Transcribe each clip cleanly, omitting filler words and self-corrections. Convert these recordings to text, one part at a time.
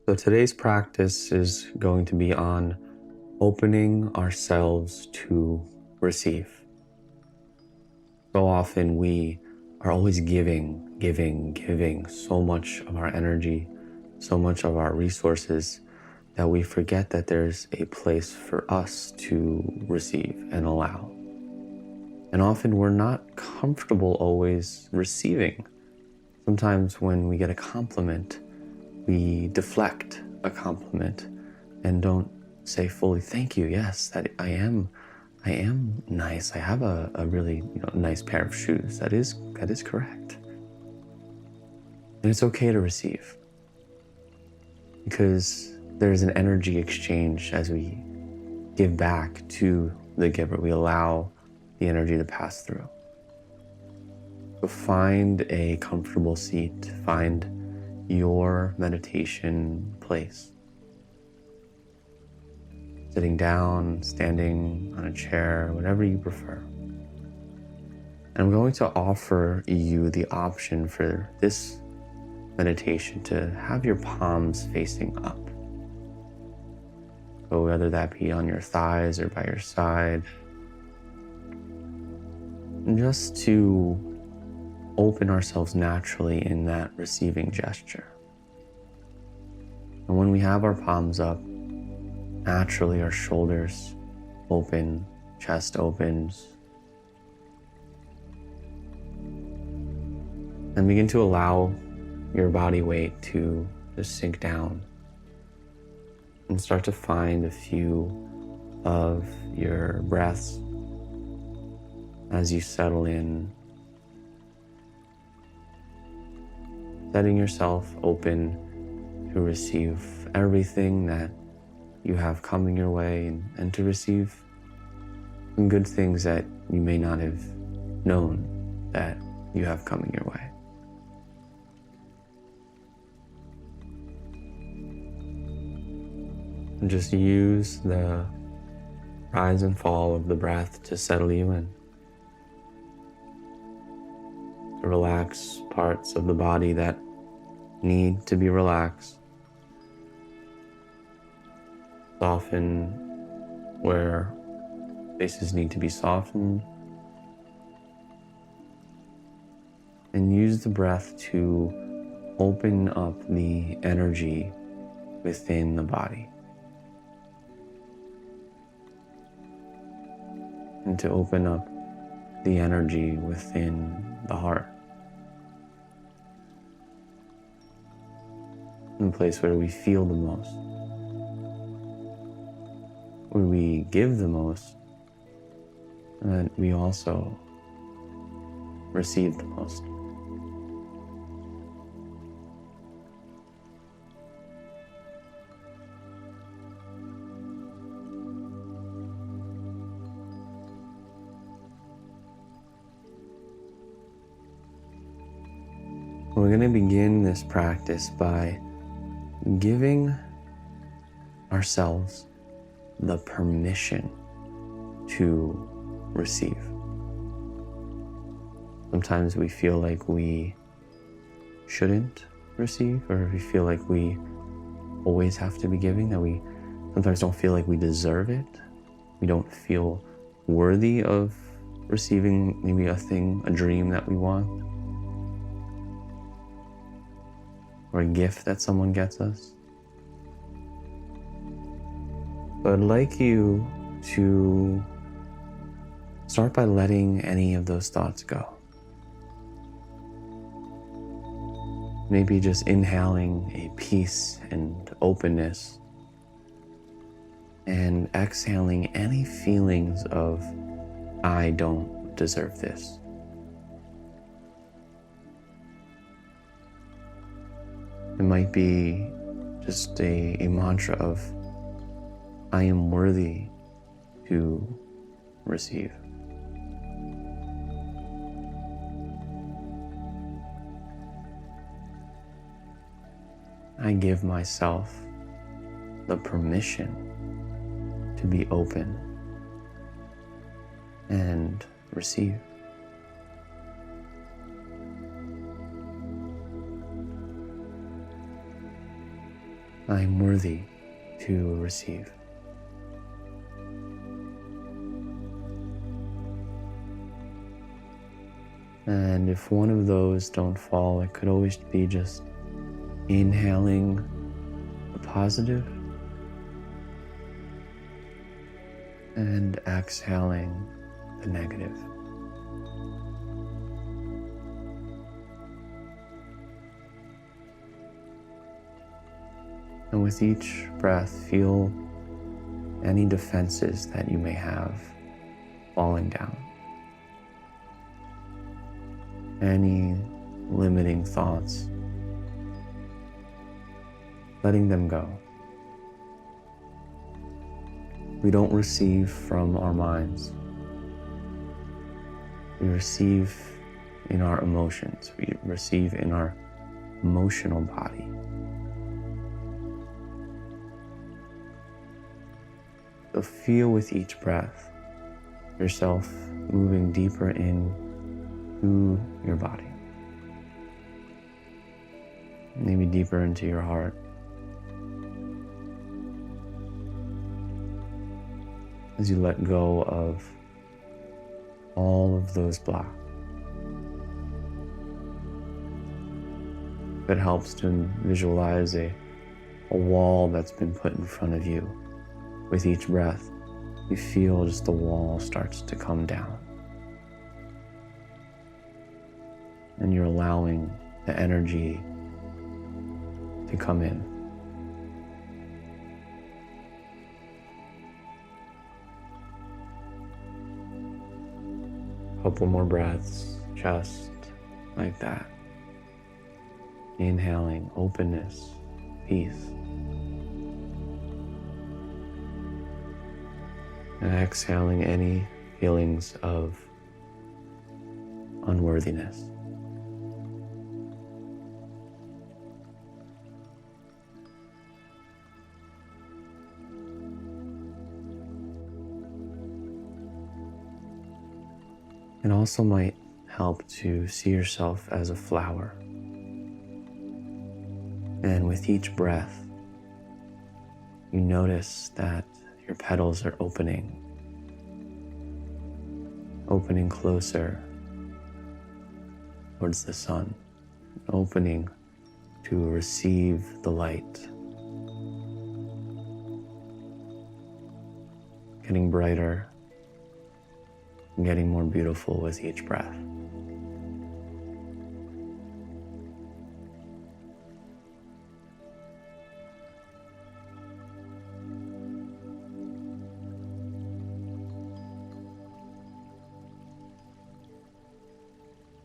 So today's practice is going to be on opening ourselves to receive. So often we are always giving so much of our energy, so much of our resources that we forget that there's a place for us to receive and allow. And often we're not comfortable always receiving. Sometimes when we get a compliment, we deflect a compliment and don't say fully, thank you, yes, that I am nice. I have a really nice pair of shoes. That is correct. And it's okay to receive because there's an energy exchange as we give back to the giver. We allow the energy to pass through. So find a comfortable seat, find your meditation place. Sitting down, standing on a chair, whatever you prefer. And I'm going to offer you the option for this meditation to have your palms facing up. So whether that be on your thighs or by your side, and just to open ourselves naturally in that receiving gesture. And when we have our palms up, naturally our shoulders open, chest opens. And begin to allow your body weight to just sink down and start to find a few of your breaths as you settle in, setting yourself open to receive everything that you have coming your way and to receive some good things that you may not have known that you have coming your way. And just use the rise and fall of the breath to settle you in. To relax parts of the body that need to be relaxed. Soften where places need to be softened. And use the breath to open up the energy within the body. And to open up the energy within the heart. In the place where we feel the most. Where we give the most. And that we also receive the most. We're going to begin this practice by giving ourselves the permission to receive. Sometimes we feel like we shouldn't receive, or we feel like we always have to be giving, that we sometimes don't feel like we deserve it. We don't feel worthy of receiving maybe a thing, a dream that we want, or a gift that someone gets us. But I'd like you to start by letting any of those thoughts go. Maybe just inhaling a peace and openness, and exhaling any feelings of, I don't deserve this. It might be just a mantra of, I am worthy to receive. I give myself the permission to be open and receive. I am worthy to receive. And if one of those don't fall, it could always be just inhaling the positive and exhaling the negative. And with each breath, feel any defenses that you may have falling down. Any limiting thoughts, letting them go. We don't receive from our minds. We receive in our emotions. We receive in our emotional body. So feel with each breath yourself moving deeper into your body. Maybe deeper into your heart. As you let go of all of those blocks. It helps to visualize a wall that's been put in front of you. With each breath, you feel just the wall starts to come down. And you're allowing the energy to come in. Couple more breaths, just like that. Inhaling openness, peace. And exhaling any feelings of unworthiness. It also might help to see yourself as a flower. And with each breath, you notice that your petals are opening closer towards the sun, opening to receive the light, getting brighter, getting more beautiful with each breath.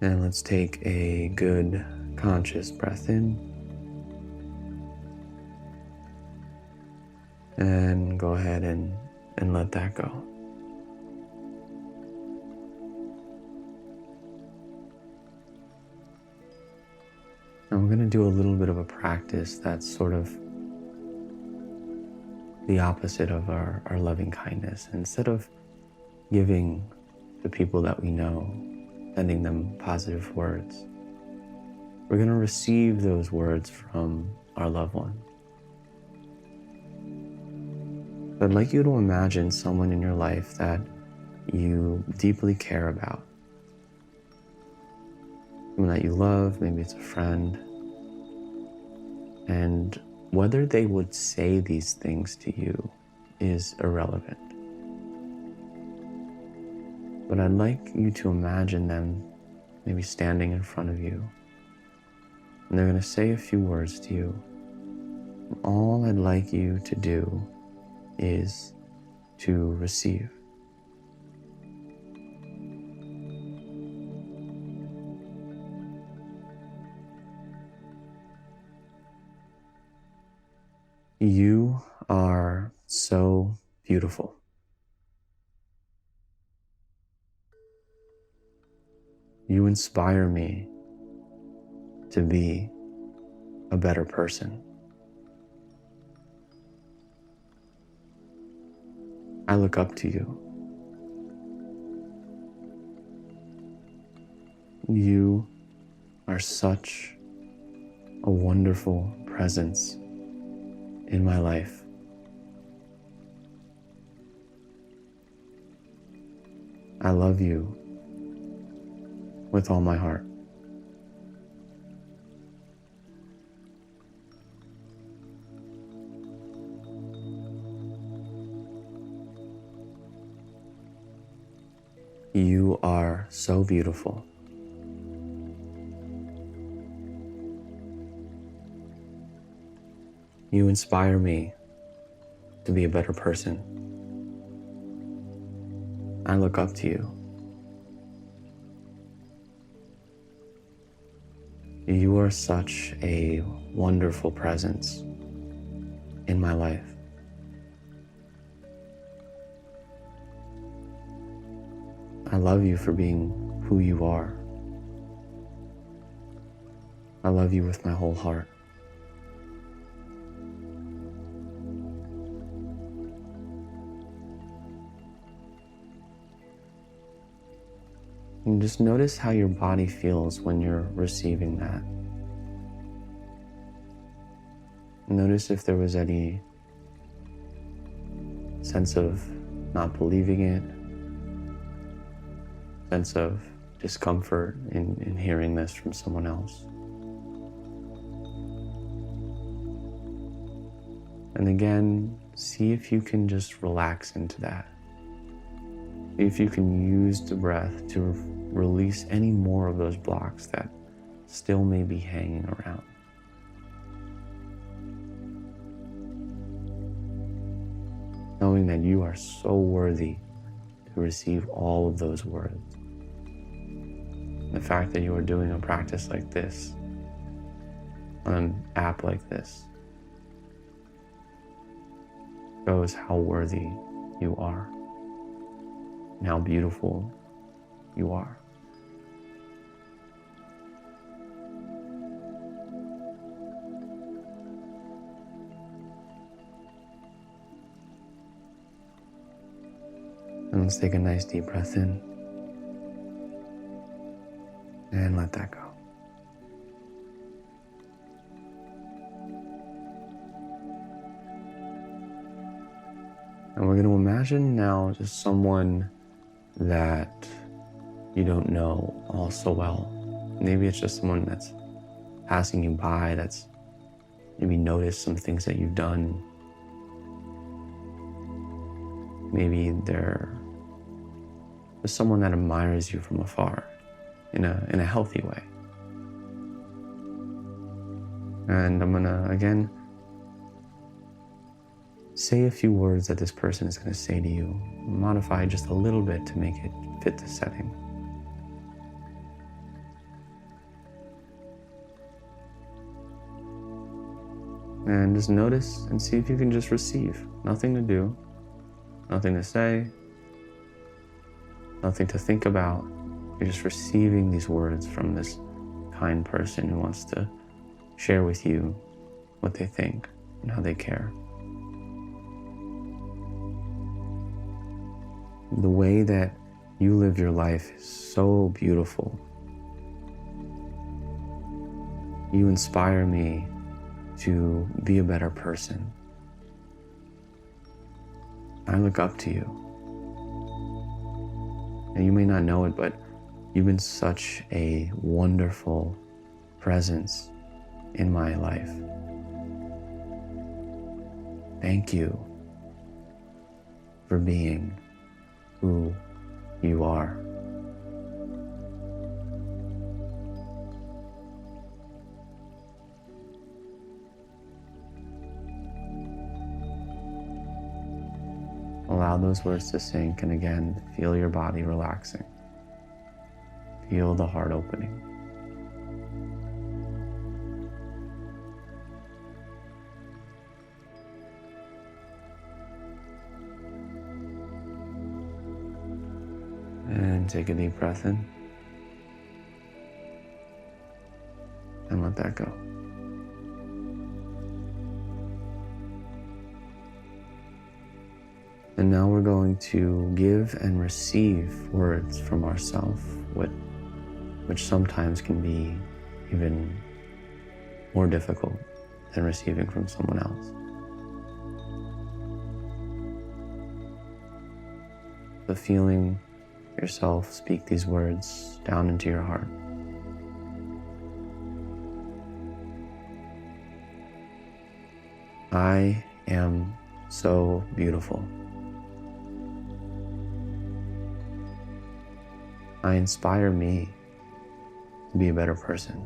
And let's take a good conscious breath in. And go ahead and let that go. And we're going to do a little bit of a practice that's sort of the opposite of our loving kindness. Instead of giving to people that we know, sending them positive words, we're going to receive those words from our loved one. I'd like you to imagine someone in your life that you deeply care about. Someone that you love, maybe it's a friend. And whether they would say these things to you is irrelevant. But I'd like you to imagine them maybe standing in front of you. And they're going to say a few words to you. And all I'd like you to do is to receive. You are so beautiful. You inspire me to be a better person. I look up to you. You are such a wonderful presence in my life. I love you with all my heart. You are so beautiful. You inspire me to be a better person. I look up to you. You are such a wonderful presence in my life. I love you for being who you are. I love you with my whole heart. And just notice how your body feels when you're receiving that. Notice if there was any sense of not believing it, sense of discomfort in hearing this from someone else. And again, see if you can just relax into that. See if you can use the breath to release any more of those blocks that still may be hanging around. Knowing that you are so worthy to receive all of those words. The fact that you are doing a practice like this, on an app like this, shows how worthy you are and how beautiful you are. And let's take a nice deep breath in and let that go. And we're going to imagine now just someone that you don't know all so well. Maybe it's just someone that's passing you by, that's maybe noticed some things that you've done. Maybe they're someone that admires you from afar in a healthy way. And I'm gonna, again, say a few words that this person is gonna say to you. Modify just a little bit to make it fit the setting. And just notice and see if you can just receive. Nothing to do, nothing to say, nothing to think about. You're just receiving these words from this kind person who wants to share with you what they think and how they care. The way that you live your life is so beautiful. You inspire me to be a better person. I look up to you. And you may not know it, but you've been such a wonderful presence in my life. Thank you for being who you are. Allow those words to sink, and again, feel your body relaxing. Feel the heart opening. And take a deep breath in. And let that go. And now we're going to give and receive words from ourselves, which sometimes can be even more difficult than receiving from someone else. but feeling yourself speak these words down into your heart. I am so beautiful. I inspire me to be a better person.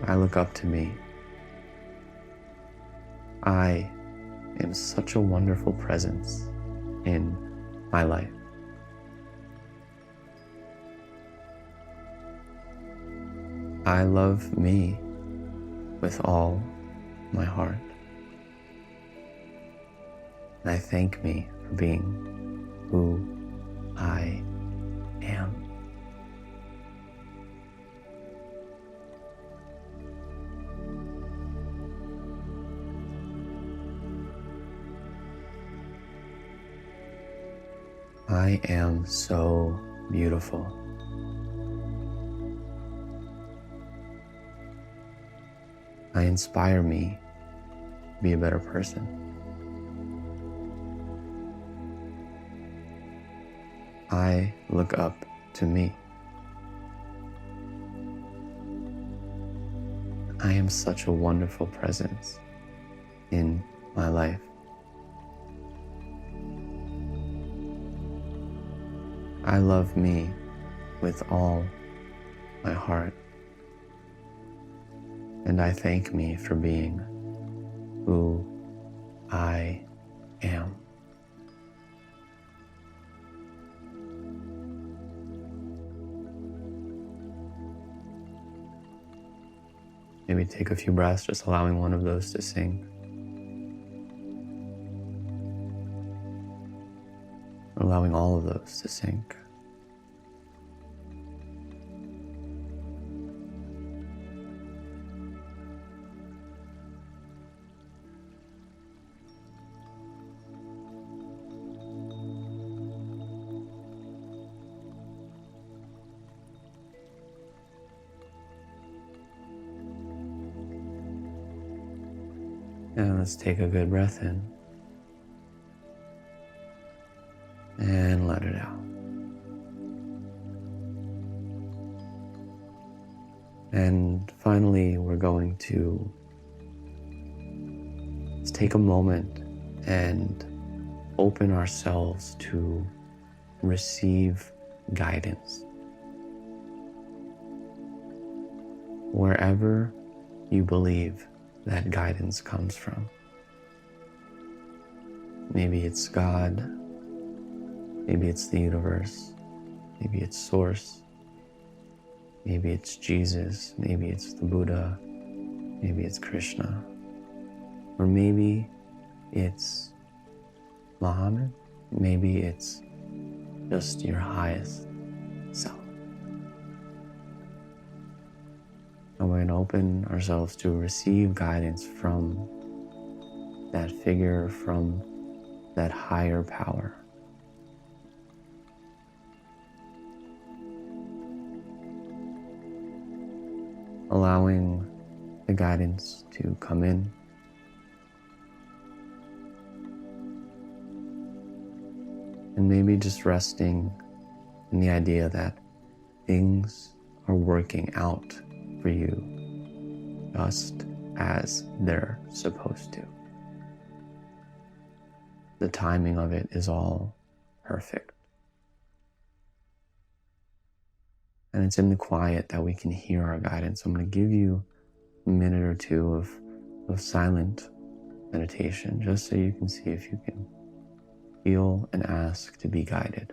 I look up to me. I am such a wonderful presence in my life. I love me with all my heart. And I thank me for being who I am. I am so beautiful. I inspire me to be a better person. I look up to me. I am such a wonderful presence in my life. I love me with all my heart. And I thank me for being who I am. Maybe take a few breaths, just allowing one of those to sink. Allowing all of those to sink. And let's take a good breath in. And let it out. And finally, we're going to just take a moment and open ourselves to receive guidance. Wherever you believe that guidance comes from. Maybe it's God, maybe it's the universe, maybe it's Source, maybe it's Jesus, maybe it's the Buddha, maybe it's Krishna, or maybe it's Muhammad, maybe it's just your highest self. And we're going to open ourselves to receive guidance from that figure, from that higher power. Allowing the guidance to come in. And maybe just resting in the idea that things are working out for you just as they're supposed to. The timing of it is all perfect. And it's in the quiet that we can hear our guidance. I'm going to give you a minute or two of silent meditation, just so you can see if you can feel and ask to be guided.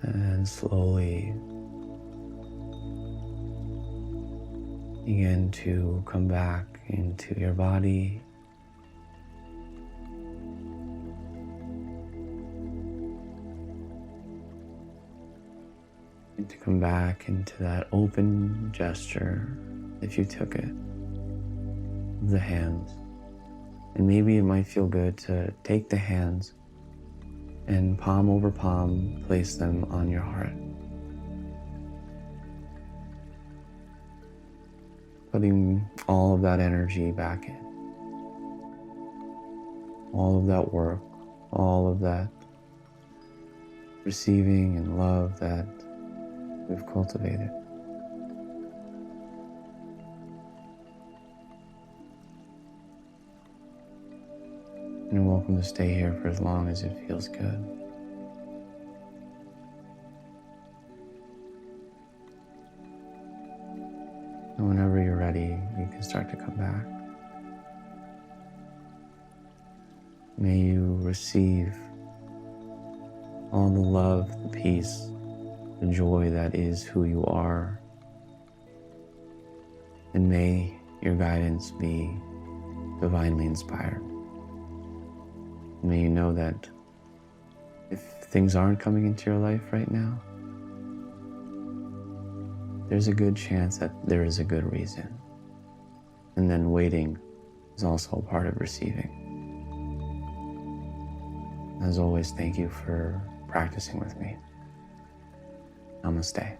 And slowly begin to come back into your body. And to come back into that open gesture, if you took it, of the hands. And maybe it might feel good to take the hands and palm over palm, place them on your heart. Putting all of that energy back in. All of that work, all of that receiving and love that we've cultivated. And you're welcome to stay here for as long as it feels good. And whenever you're ready, you can start to come back. May you receive all the love, the peace, the joy that is who you are. And may your guidance be divinely inspired. May you know that if things aren't coming into your life right now, there's a good chance that there is a good reason. And then waiting is also a part of receiving. As always, thank you for practicing with me. Namaste.